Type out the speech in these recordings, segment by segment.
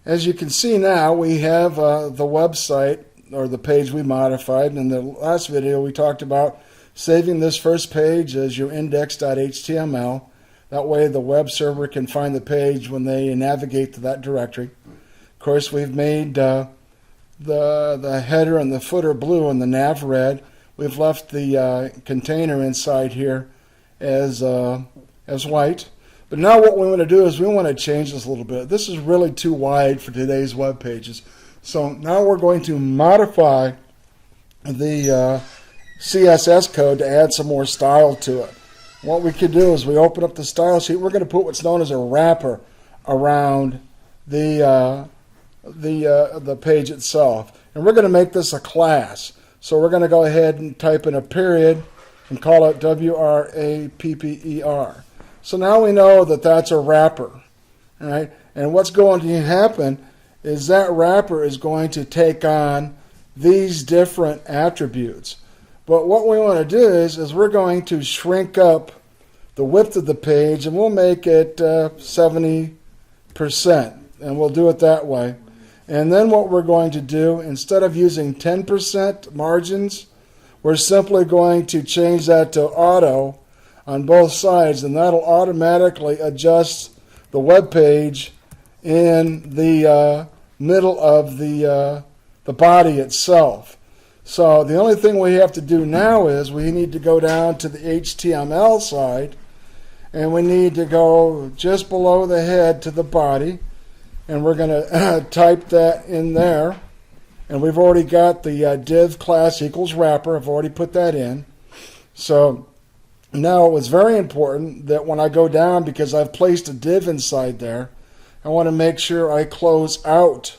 As you can see now, we have the website, or the page we modified. In the last video, we talked about saving this first page as your index.html. That way the web server can find the page when they navigate to that directory. Of course, we've made the header and the footer blue and the nav red. We've left the container inside here as white. But now what we want to do is we want to change this a little bit. This is really too wide for today's web pages. So now we're going to modify the CSS code to add some more style to it. What we could do is we open up the style sheet. We're going to put what's known as a wrapper around the page itself. And we're going to make this a class. So we're going to go ahead and type in a period and call it WRAPPER. So now we know that that's a wrapper, all right? And what's going to happen is that wrapper is going to take on these different attributes. But what we want to do is we're going to shrink up the width of the page, and we'll make it 70%, and we'll do it that way. And then what we're going to do, instead of using 10% margins, we're simply going to change that to auto on both sides, and that'll automatically adjust the web page in the middle of the body itself. So the only thing we have to do now is we need to go down to the HTML side, and we need to go just below the head to the body, and we're going to type that in there. And we've already got the div class equals wrapper. I've already put that in. So now it was very important that when I go down, because I've placed a div inside there, I want to make sure I close out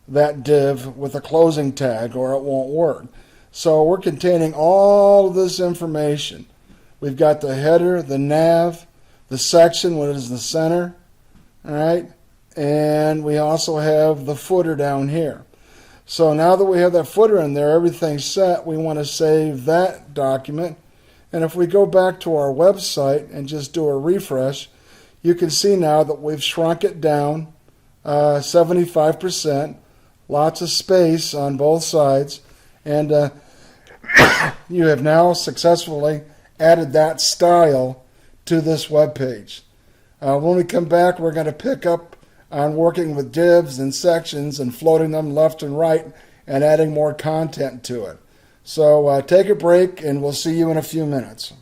that div with a closing tag or it won't work. So we're containing all of this information. We've got the header, the nav, the section, what is the center, all right? And we also have the footer down here. So now that we have that footer in there, everything's set. We want to save that document. And if we go back to our website and just do a refresh, you can see now that we've shrunk it down 75%, lots of space on both sides, and you have now successfully added that style to this web page. When we come back, we're going to pick up on working with divs and sections and floating them left and right and adding more content to it. So take a break, and we'll see you in a few minutes.